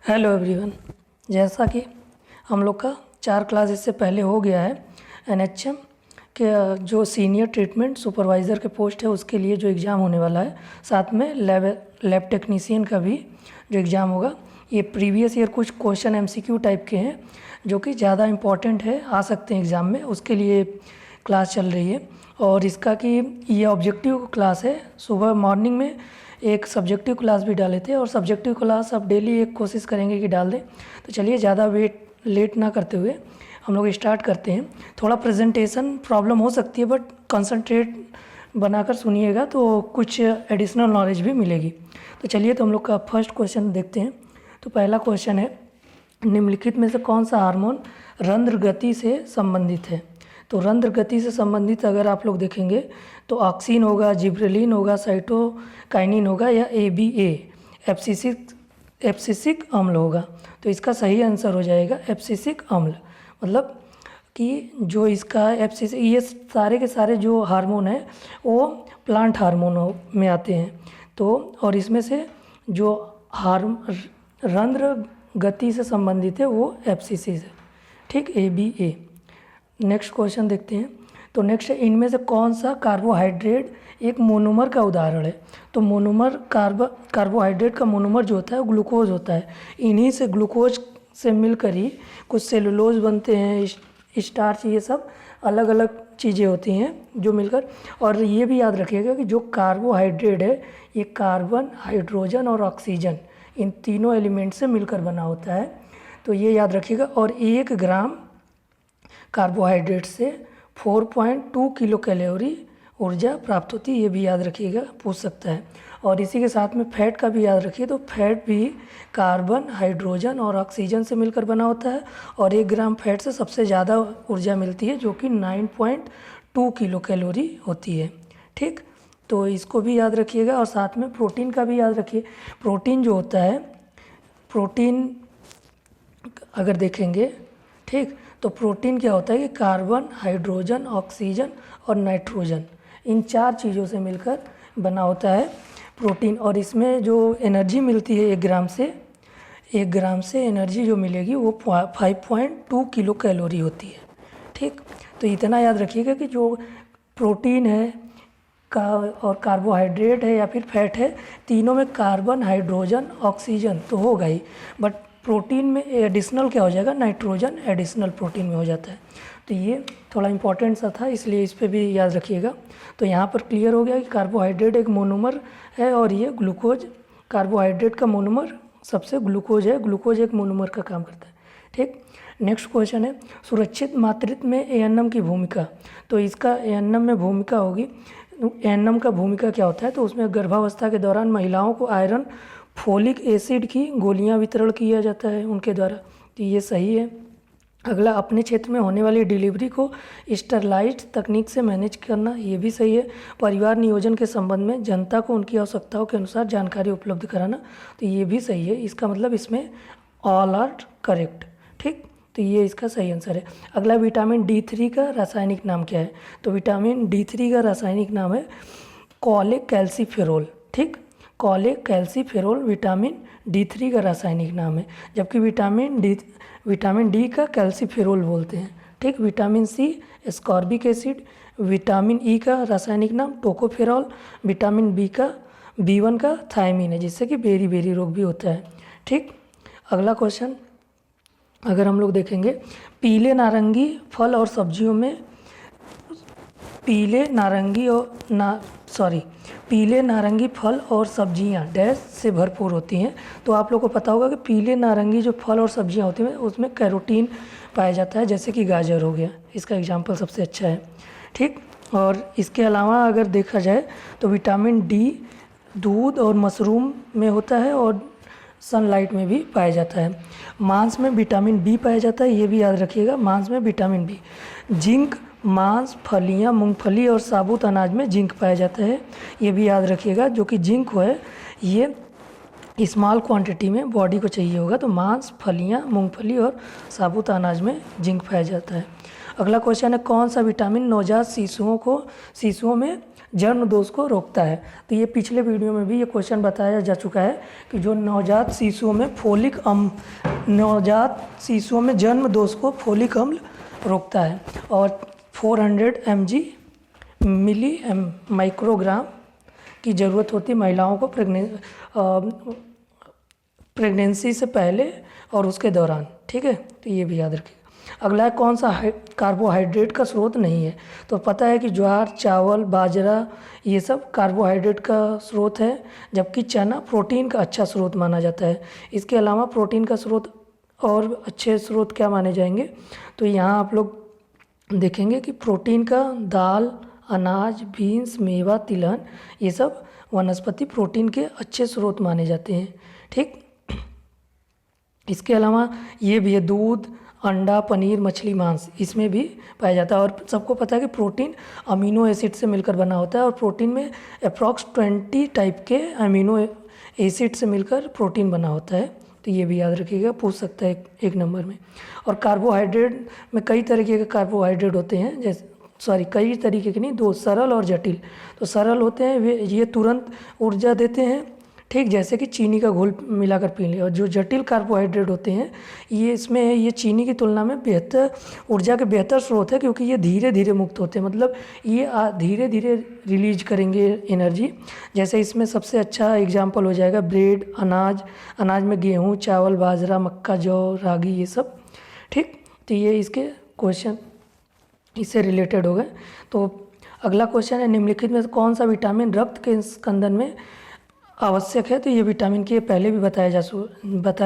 Hello everyone. जैसा कि हम लोग का 4 क्लास इससे पहले हो गया है, एनएचएम के जो सीनियर ट्रीटमेंट सुपरवाइज़र के पोस्ट है उसके लिए जो एग्ज़ाम होने वाला है, साथ में लैब टेक्नीशियन का भी जो एग्ज़ाम होगा। ये प्रीवियस ईयर कुछ क्वेश्चन एमसीक्यू टाइप के हैं जो कि ज़्यादा इम्पॉर्टेंट है, आ सकते हैं एग्ज़ाम में, उसके लिए क्लास चल रही है। और इसका कि ये ऑब्जेक्टिव क्लास है, सुबह मॉर्निंग में एक सब्जेक्टिव क्लास भी डाले थे और सब्जेक्टिव क्लास अब डेली एक कोशिश करेंगे कि डाल दें। तो चलिए ज़्यादा लेट ना करते हुए हम लोग स्टार्ट करते हैं। थोड़ा प्रेजेंटेशन प्रॉब्लम हो सकती है बट कंसंट्रेट बनाकर सुनिएगा तो कुछ एडिशनल नॉलेज भी मिलेगी। तो चलिए तो हम लोग का फर्स्ट क्वेश्चन देखते हैं। तो पहला क्वेश्चन है, निम्नलिखित में से कौन सा हार्मोन रंध्र गति से संबंधित है? तो रंध्र गति से संबंधित अगर आप लोग देखेंगे तो ऑक्सीन होगा, जिब्रेलिन होगा, साइटोकाइनिन होगा या ABA एब्सिसिक अम्ल होगा। तो इसका सही आंसर हो जाएगा एब्सिसिक अम्ल। मतलब कि जो इसका एब्सिसिक, ये सारे के सारे जो हार्मोन है वो प्लांट हार्मोन में आते हैं। तो और इसमें से जो रंध्र गति से संबंधित है वो एब्सिसिस है, ठीक, ABA। नेक्स्ट क्वेश्चन देखते हैं। तो नेक्स्ट है, इनमें से कौन सा कार्बोहाइड्रेट एक मोनोमर का उदाहरण है? तो मोनोमर कार्बोहाइड्रेट का मोनोमर जो होता है वो ग्लूकोज होता है। इन्हीं से ग्लूकोज से मिलकर ही कुछ सेलुलोज बनते हैं, स्टार्च, ये सब अलग अलग चीज़ें होती हैं जो मिलकर। और ये भी याद रखिएगा कि जो कार्बोहाइड्रेट है ये कार्बन, हाइड्रोजन और ऑक्सीजन, इन तीनों एलिमेंट से मिलकर बना होता है। तो ये याद रखिएगा। और 1 ग्राम कार्बोहाइड्रेट से 4.2 किलो कैलोरी ऊर्जा प्राप्त होती है, ये भी याद रखिएगा, पूछ सकता है। और इसी के साथ में फैट का भी याद रखिए। तो फैट भी कार्बन, हाइड्रोजन और ऑक्सीजन से मिलकर बना होता है। और 1 ग्राम फैट से सबसे ज़्यादा ऊर्जा मिलती है जो कि 9.2 किलो कैलोरी होती है, ठीक। तो इसको भी याद रखिएगा। और साथ में प्रोटीन का भी याद रखिए। प्रोटीन जो होता है, प्रोटीन अगर देखेंगे, ठीक, तो प्रोटीन क्या होता है कि कार्बन, हाइड्रोजन, ऑक्सीजन और नाइट्रोजन, इन 4 चीज़ों से मिलकर बना होता है प्रोटीन। और इसमें जो एनर्जी मिलती है 1 ग्राम से एनर्जी जो मिलेगी वो 5.2 किलो कैलोरी होती है, ठीक। तो इतना याद रखिएगा कि जो प्रोटीन है का और कार्बोहाइड्रेट है या फिर फैट है, तीनों में कार्बन, हाइड्रोजन, ऑक्सीजन तो होगा ही, बट प्रोटीन में एडिशनल क्या हो जाएगा, नाइट्रोजन एडिशनल प्रोटीन में हो जाता है। तो ये थोड़ा इंपॉर्टेंट सा था, इसलिए इस पे भी याद रखिएगा। तो यहाँ पर क्लियर हो गया कि कार्बोहाइड्रेट एक मोनोमर है और ये ग्लूकोज, कार्बोहाइड्रेट का मोनोमर सबसे ग्लूकोज है, ग्लूकोज एक मोनोमर का काम करता है, ठीक। नेक्स्ट क्वेश्चन है, सुरक्षित मातृत्व में ANM की भूमिका। तो इसका ANM में भूमिका होगी, ANM का भूमिका क्या होता है? तो उसमें गर्भावस्था के दौरान महिलाओं को आयरन, फोलिक एसिड की गोलियां वितरण किया जाता है उनके द्वारा। तो ये सही है। अगला, अपने क्षेत्र में होने वाली डिलीवरी को स्टरलाइज्ड तकनीक से मैनेज करना, ये भी सही है। परिवार नियोजन के संबंध में जनता को उनकी आवश्यकताओं के अनुसार जानकारी उपलब्ध कराना, तो ये भी सही है। इसका मतलब इसमें ऑल आर करेक्ट, ठीक। तो ये इसका सही आंसर है। अगला, विटामिन D3 का रासायनिक नाम क्या है? तो विटामिन D3 का रासायनिक नाम है कोलेकैल्सिफेरोल, ठीक। कोलेकैल्सिफेरोल विटामिन D3 का रासायनिक नाम है, जबकि विटामिन डी का कैल्सिफेरोल बोलते हैं, ठीक। Vitamin C ascorbic acid, vitamin E का रासायनिक नाम टोकोफेरॉल, विटामिन B1 का थायमीन है, जिससे कि बेरी रोग भी होता है, ठीक। अगला क्वेश्चन अगर हम लोग देखेंगे, पीले नारंगी फल और सब्जियों में पीले नारंगी फल और सब्जियां डैश से भरपूर होती हैं। तो आप लोगों को पता होगा कि पीले नारंगी जो फल और सब्जियां होती हैं उसमें कैरोटीन पाया जाता है, जैसे कि गाजर हो गया, इसका एग्जाम्पल सबसे अच्छा है, ठीक। और इसके अलावा अगर देखा जाए तो विटामिन D दूध और मशरूम में होता है और सनलाइट में भी पाया जाता है। मांस में विटामिन B पाया जाता है, ये भी याद रखिएगा, मांस में विटामिन B। जिंक मांस, फलियां, मूंगफली और साबुत अनाज में जिंक पाया जाता है, ये भी याद रखिएगा। जो कि जिंक है ये स्मॉल क्वांटिटी में बॉडी को चाहिए होगा, तो मांस, फलियां, मूंगफली और साबुत अनाज में जिंक पाया जाता है। अगला क्वेश्चन है कौन सा विटामिन नवजात शिशुओं में जन्म दोष को रोकता है। तो ये पिछले वीडियो में भी ये क्वेश्चन बताया जा चुका है कि जो नवजात शिशुओं में जन्म दोष को फोलिक अम्ल रोकता है। और 400 mg मिली माइक्रोग्राम की ज़रूरत होती है महिलाओं को प्रेगनेंसी से पहले और उसके दौरान। ठीक है, तो ये भी याद रखिए। अगला है कौन सा कार्बोहाइड्रेट का स्रोत नहीं है। तो पता है कि ज्वार, चावल, बाजरा ये सब कार्बोहाइड्रेट का स्रोत है, जबकि चना प्रोटीन का अच्छा स्रोत माना जाता है। इसके अलावा प्रोटीन का स्रोत और अच्छे स्रोत क्या माने जाएंगे, तो यहाँ आप लोग देखेंगे कि प्रोटीन का दाल, अनाज, बीन्स, मेवा, तिलहन ये सब वनस्पति प्रोटीन के अच्छे स्रोत माने जाते हैं। ठीक, इसके अलावा ये भी है दूध, अंडा, पनीर, मछली, मांस, इसमें भी पाया जाता है। और सबको पता है कि प्रोटीन अमीनो एसिड से मिलकर बना होता है और प्रोटीन में अप्रॉक्स 20 टाइप के अमीनो एसिड से मिलकर प्रोटीन बना होता है। तो ये भी याद रखिएगा, पूछ सकता है एक नंबर में। और कार्बोहाइड्रेट में कई तरीके के कार्बोहाइड्रेट होते हैं, जैसे कई तरीके के नहीं, दो, सरल और जटिल। तो सरल होते हैं वे, ये तुरंत ऊर्जा देते हैं, ठीक, जैसे कि चीनी का घोल मिलाकर पी लें। और जो जटिल कार्बोहाइड्रेट होते हैं ये चीनी की तुलना में बेहतर ऊर्जा के बेहतर स्रोत है, क्योंकि ये धीरे धीरे मुक्त होते हैं, मतलब ये धीरे धीरे रिलीज करेंगे एनर्जी। जैसे इसमें सबसे अच्छा एग्जाम्पल हो जाएगा ब्रेड, अनाज में गेहूँ, चावल, बाजरा, मक्का, जौ, रागी, ये सब। ठीक, तो ये इसके क्वेश्चन इससे रिलेटेड हो गए। तो अगला क्वेश्चन है निम्नलिखित में कौन सा विटामिन रक्त के स्कंदन में आवश्यक है। तो ये विटामिन के पहले भी बताया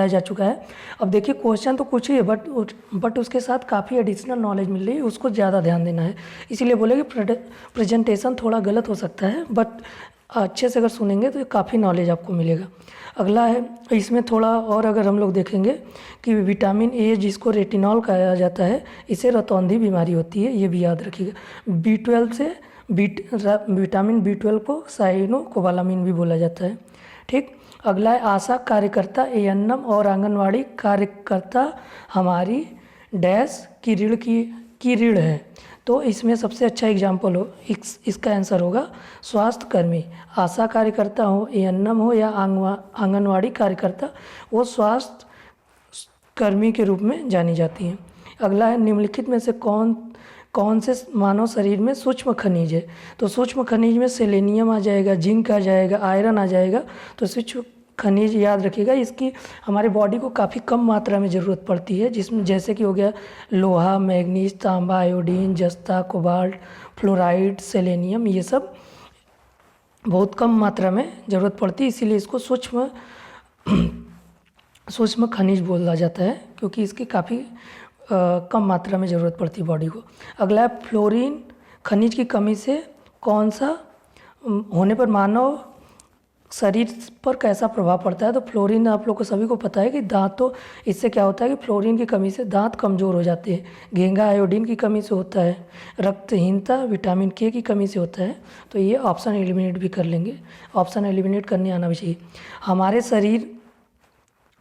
जा चुका है। अब देखिए क्वेश्चन तो कुछ ही है, बट उसके साथ काफ़ी एडिशनल नॉलेज मिल रही है, उसको ज़्यादा ध्यान देना है। इसीलिए बोले कि प्रेजेंटेशन थोड़ा गलत हो सकता है, बट अच्छे से अगर सुनेंगे तो काफ़ी नॉलेज आपको मिलेगा। अगला है, इसमें थोड़ा और अगर हम लोग देखेंगे कि विटामिन ए जिसको रेटिनॉल कहा जाता है, इसे रतौंधी बीमारी होती है, ये भी याद रखिएगा। B12 से विटामिन B12 को साइनोकोबालामिन भी बोला जाता है। ठीक, अगला है आशा कार्यकर्ता, एएनएम और आंगनवाड़ी कार्यकर्ता हमारी डैश की रीढ़ है। तो इसमें सबसे अच्छा एग्जाम्पल हो इसका आंसर होगा स्वास्थ्य कर्मी। आशा कार्यकर्ता हो, एएनएम हो या आंगनवाड़ी कार्यकर्ता, वो स्वास्थ्य कर्मी के रूप में जानी जाती हैं। अगला है निम्नलिखित में से कौन से मानव शरीर में सूक्ष्म खनिज है। तो सूक्ष्म खनिज में सेलेनियम आ जाएगा, जिंक आ जाएगा, आयरन आ जाएगा। तो सूक्ष्म खनिज याद रखिएगा, इसकी हमारे बॉडी को काफ़ी कम मात्रा में ज़रूरत पड़ती है, जिसमें जैसे कि हो गया लोहा, मैग्नीज, तांबा, आयोडीन, जस्ता, कोबाल्ट, फ्लोराइड, सेलेनियम, ये सब बहुत कम मात्रा में ज़रूरत पड़ती है, इसीलिए इसको सूक्ष्म खनिज बोला जाता है, क्योंकि इसकी काफ़ी कम मात्रा में ज़रूरत पड़ती है बॉडी को। अगला है फ्लोरीन खनिज की कमी से कौन सा होने पर मानव शरीर पर कैसा प्रभाव पड़ता है। तो फ्लोरीन आप लोग को सभी को पता है कि दांतों, इससे क्या होता है कि फ्लोरीन की कमी से दांत कमज़ोर हो जाते हैं। घेंघा आयोडीन की कमी से होता है। रक्तहीनता विटामिन के की कमी से होता है। तो ये ऑप्शन एलिमिनेट भी कर लेंगे, ऑप्शन एलिमिनेट करने आना भी चाहिए।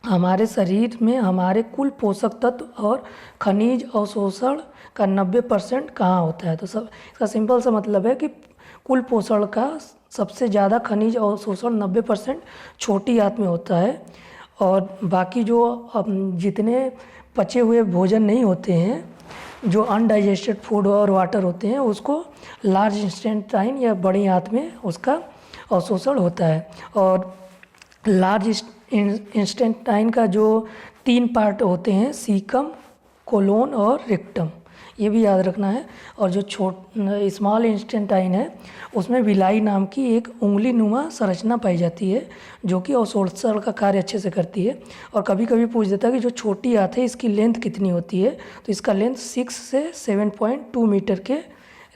हमारे शरीर में हमारे कुल पोषक तत्व और खनिज अवशोषण का 90% कहाँ होता है। तो सब इसका सिंपल सा मतलब है कि कुल पोषण का सबसे ज़्यादा खनिज अवशोषण 90% छोटी आंत में होता है, और बाकी जो जितने पचे हुए भोजन नहीं होते हैं, जो अनडाइजेस्टेड फूड और वाटर होते हैं, उसको लार्ज इंटेस्टाइन या बड़ी आंत में उसका अवशोषण होता है। और लार्ज इंटेस्टाइन का जो 3 पार्ट होते हैं, सीकम, कोलोन और रेक्टम, ये भी याद रखना है। और जो स्मॉल इंटेस्टाइन है, उसमें विलाई नाम की एक उंगली नुमा संरचना पाई जाती है, जो कि अवशोषण का कार्य अच्छे से करती है। और कभी कभी पूछ देता है कि जो छोटी आंत है इसकी लेंथ कितनी होती है। तो इसका लेंथ 6 से 7.2 मीटर के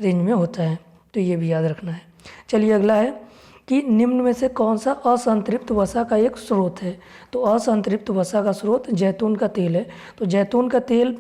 रेंज में होता है। तो ये भी याद रखना है। चलिए अगला है कि निम्न में से कौन सा असंतृप्त वसा का एक स्रोत है। तो असंतृप्त वसा का स्रोत जैतून का तेल है। तो जैतून का तेल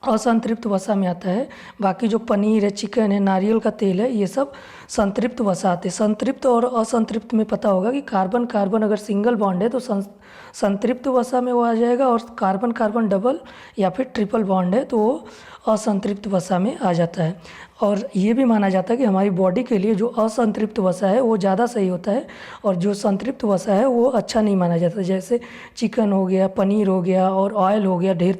असंतृप्त वसा में आता है। बाकी जो पनीर है, चिकन है, नारियल का तेल है, ये सब संतृप्त वसा आते हैं। संतृप्त और असंतृप्त में पता होगा कि कार्बन कार्बन अगर सिंगल बॉन्ड है तो संतृप्त वसा में वो आ जाएगा, और कार्बन कार्बन डबल या फिर ट्रिपल बॉन्ड है तो वो असंतृप्त वसा में आ जाता है। और ये भी माना जाता है कि हमारी बॉडी के लिए जो असंतृप्त वसा है वो ज़्यादा सही होता है और जो संतृप्त वसा है वो अच्छा नहीं माना जाता। जैसे चिकन हो गया, पनीर हो गया और ऑयल हो गया, ढेर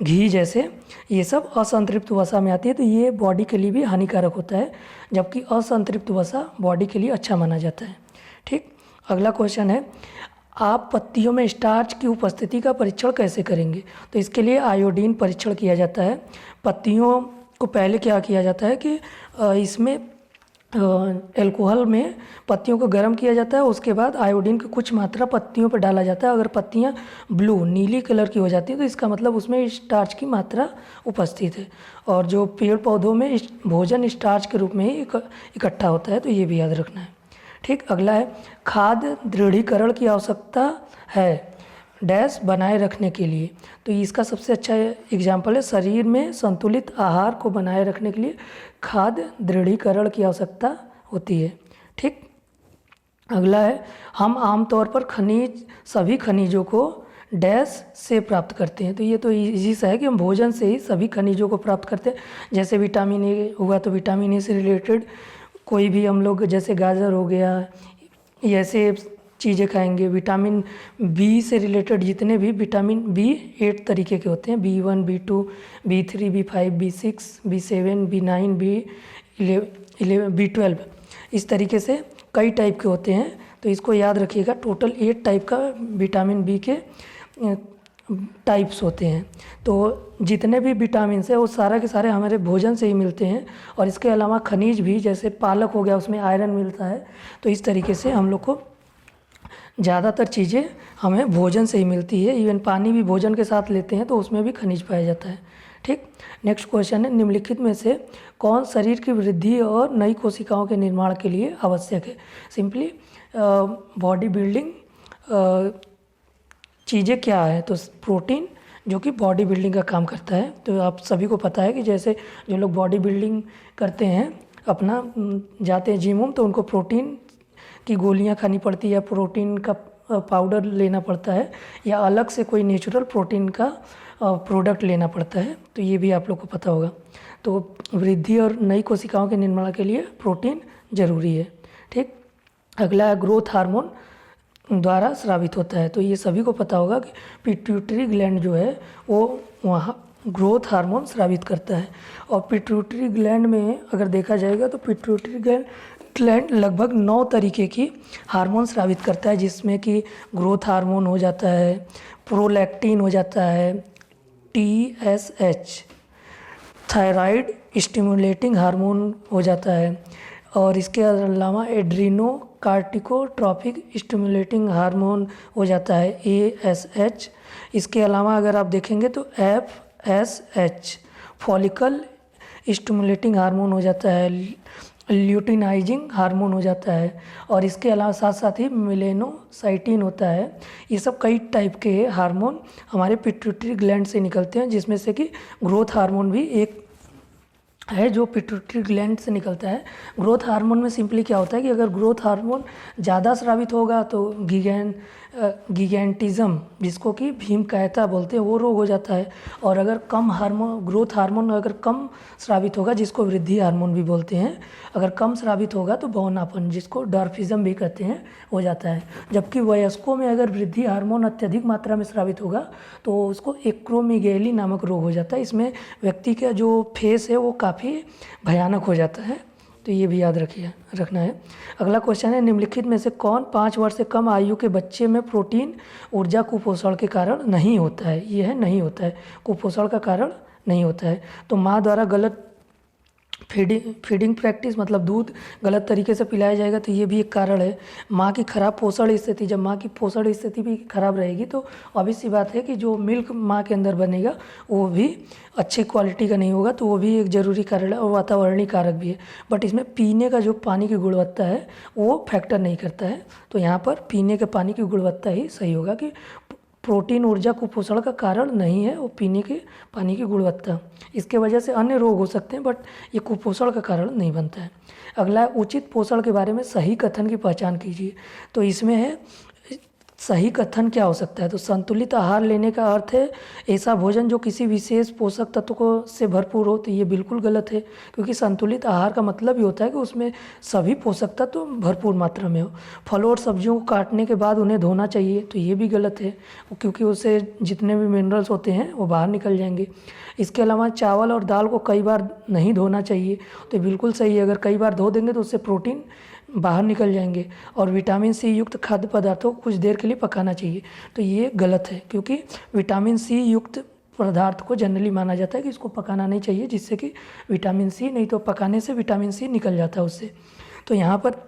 घी जैसे, ये सब असंतृप्त वसा में आती है, तो ये बॉडी के लिए भी हानिकारक होता है, जबकि असंतृप्त वसा बॉडी के लिए अच्छा माना जाता है। ठीक, अगला क्वेश्चन है, आप पत्तियों में स्टार्च की उपस्थिति का परीक्षण कैसे करेंगे? तो इसके लिए आयोडीन परीक्षण किया जाता है। पत्तियों को पहले क्या किया जाता है कि इसमें अल्कोहल में पत्तियों को गर्म किया जाता है, उसके बाद आयोडीन की कुछ मात्रा पत्तियों पर डाला जाता है। अगर पत्तियां ब्लू नीली कलर की हो जाती है तो इसका मतलब उसमें स्टार्च की मात्रा उपस्थित है। और जो पेड़ पौधों में भोजन स्टार्च के रूप में ही इकट्ठा होता है, तो ये भी याद रखना है। ठीक, अगला है, खाद्य दृढ़ीकरण की आवश्यकता है डैश बनाए रखने के लिए। तो इसका सबसे अच्छा एग्जाम्पल है, शरीर में संतुलित आहार को बनाए रखने के लिए खाद्य दृढ़ीकरण की आवश्यकता होती है। ठीक, अगला है, हम आमतौर पर सभी खनिजों को डैश से प्राप्त करते हैं। तो ये तो इजी सा है कि हम भोजन से ही सभी खनिजों को प्राप्त करते हैं। जैसे विटामिन ए हुआ तो विटामिन ए से रिलेटेड कोई भी हम लोग, जैसे गाजर हो गया, ऐसे चीज़ें खाएंगे। विटामिन बी से रिलेटेड जितने भी विटामिन बी 8 तरीके के होते हैं, B1, B2, B3, B5, B6, B7, B9, B11, B12, इस तरीके से कई टाइप के होते हैं। तो इसको याद रखिएगा, टोटल 8 टाइप का विटामिन बी के टाइप्स होते हैं। तो जितने भी विटामिन है वो सारा के सारे हमारे भोजन से ही मिलते हैं। और इसके अलावा खनिज भी, जैसे पालक हो गया उसमें आयरन मिलता है। तो इस तरीके से हम लोग को ज़्यादातर चीज़ें हमें भोजन से ही मिलती है। इवन पानी भी भोजन के साथ लेते हैं तो उसमें भी खनिज पाया जाता है। ठीक, नेक्स्ट क्वेश्चन है, निम्नलिखित में से कौन शरीर की वृद्धि और नई कोशिकाओं के निर्माण के लिए आवश्यक है? सिंपली बॉडी बिल्डिंग चीज़ें क्या है? तो प्रोटीन, जो कि बॉडी बिल्डिंग का काम करता है। तो आप सभी को पता है कि जैसे जो लोग बॉडी बिल्डिंग करते हैं, अपना जाते हैं जिम, तो उनको प्रोटीन की गोलियां खानी पड़ती है या प्रोटीन का पाउडर लेना पड़ता है या अलग से कोई नेचुरल प्रोटीन का प्रोडक्ट लेना पड़ता है। तो ये भी आप लोग को पता होगा। तो वृद्धि और नई कोशिकाओं के निर्माण के लिए प्रोटीन ज़रूरी है। ठीक, अगला है, ग्रोथ हार्मोन द्वारा स्रावित होता है। तो ये सभी को पता होगा कि पिट्यूटरी ग्लैंड जो है वो वहाँ ग्रोथ हार्मोन स्रावित करता है। और पिट्यूटरी ग्लैंड में अगर देखा जाएगा तो पिट्यूटरी ग्लैंड लगभग 9 तरीके की हार्मोन स्रावित करता है, जिसमें कि ग्रोथ हार्मोन हो जाता है, प्रोलैक्टिन हो जाता है, TSH थायराइड स्टिमुलेटिंग हार्मोन हो जाता है, और इसके अलावा एड्रीनो कार्टिकोट्रॉपिक स्टिमुलेटिंग हार्मोन हो जाता है, ASH। इसके अलावा अगर आप देखेंगे तो FSH फॉलिकल स्टिमुलेटिंग हार्मोन हो जाता है, ल्यूटिनाइजिंग हार्मोन हो जाता है, और इसके अलावा साथ साथ ही मेलेनोसाइटिन होता है। ये सब कई टाइप के हार्मोन हमारे पिट्यूटरी ग्लैंड से निकलते हैं, जिसमें से कि ग्रोथ हार्मोन भी एक है जो पिट्यूटरी ग्लैंड से निकलता है। ग्रोथ हार्मोन में सिंपली क्या होता है कि अगर ग्रोथ हार्मोन ज़्यादा स्रावित होगा तो गिगैंटिज्म, जिसको कि भीमकायता बोलते हैं, वो रोग हो जाता है। और अगर कम ग्रोथ हार्मोन अगर कम स्रावित होगा, जिसको वृद्धि हार्मोन भी बोलते हैं, अगर कम स्रावित होगा तो बौनापन, जिसको डॉर्फिज्म भी कहते हैं, हो जाता है। जबकि वयस्कों में अगर वृद्धि हार्मोन अत्यधिक मात्रा में स्रावित होगा तो उसको एक्रोमेगैली नामक रोग हो जाता है। इसमें व्यक्ति का जो फेस है वो काफ़ी भयानक हो जाता है। तो ये भी याद रखना है। अगला क्वेश्चन है, निम्नलिखित में से कौन 5 वर्ष से कम आयु के बच्चे में प्रोटीन ऊर्जा कुपोषण के कारण नहीं होता है? ये है नहीं होता है, कुपोषण का कारण नहीं होता है। तो माँ द्वारा गलत फीडिंग प्रैक्टिस, मतलब दूध गलत तरीके से पिलाया जाएगा, तो ये भी एक कारण है। माँ की खराब पोषण स्थिति, जब माँ की पोषण स्थिति भी खराब रहेगी तो ऑब्वियस सी बात है कि जो मिल्क माँ के अंदर बनेगा वो भी अच्छी क्वालिटी का नहीं होगा, तो वो भी एक ज़रूरी कारण है और वातावरणीय कारक भी है। बट इसमें पीने का जो पानी की गुणवत्ता है वो फैक्टर नहीं करता है। तो यहाँ पर पीने के पानी की गुणवत्ता ही सही होगा कि प्रोटीन ऊर्जा कुपोषण का कारण नहीं है वो पीने के पानी की गुणवत्ता। इसके वजह से अन्य रोग हो सकते हैं, बट ये कुपोषण का कारण नहीं बनता है। अगला है, उचित पोषण के बारे में सही कथन की पहचान कीजिए। तो इसमें है सही कथन क्या हो सकता है? तो संतुलित आहार लेने का अर्थ है ऐसा भोजन जो किसी विशेष पोषक तत्व को से भरपूर हो। तो ये बिल्कुल गलत है, क्योंकि संतुलित आहार का मतलब ही होता है कि उसमें सभी पोषक तत्व भरपूर मात्रा में हो। फलों और सब्जियों को काटने के बाद उन्हें धोना चाहिए, तो ये भी गलत है, क्योंकि उससे जितने भी मिनरल्स होते हैं वो बाहर निकल जाएंगे। इसके अलावा चावल और दाल को कई बार नहीं धोना चाहिए, तो बिल्कुल सही है। अगर कई बार धो देंगे तो उससे प्रोटीन बाहर निकल जाएंगे। और विटामिन सी युक्त खाद्य पदार्थों को कुछ देर के लिए पकाना चाहिए, तो ये गलत है, क्योंकि विटामिन सी युक्त पदार्थ को जनरली माना जाता है कि इसको पकाना नहीं चाहिए, जिससे कि विटामिन सी, नहीं तो पकाने से विटामिन सी निकल जाता है उससे। तो यहाँ पर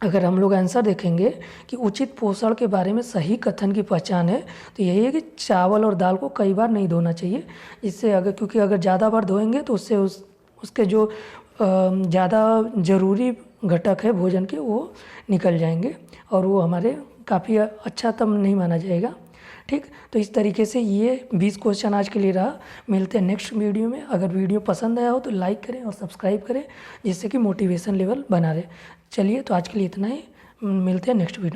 अगर हम लोग आंसर देखेंगे कि उचित पोषण के बारे में सही कथन की पहचान है, तो यही है कि चावल और दाल को कई बार नहीं धोना चाहिए। इससे अगर, क्योंकि अगर ज़्यादा बार धोएंगे तो उससे उसके जो ज़्यादा ज़रूरी घटक है भोजन के वो निकल जाएंगे, और वो हमारे काफ़ी अच्छा तब नहीं माना जाएगा। ठीक, तो इस तरीके से ये 20 क्वेश्चन आज के लिए रहा। मिलते हैं नेक्स्ट वीडियो में। अगर वीडियो पसंद आया हो तो लाइक करें और सब्सक्राइब करें, जिससे कि मोटिवेशन लेवल बना रहे। चलिए, तो आज के लिए इतना ही। मिलते हैं नेक्स्ट वीडियो।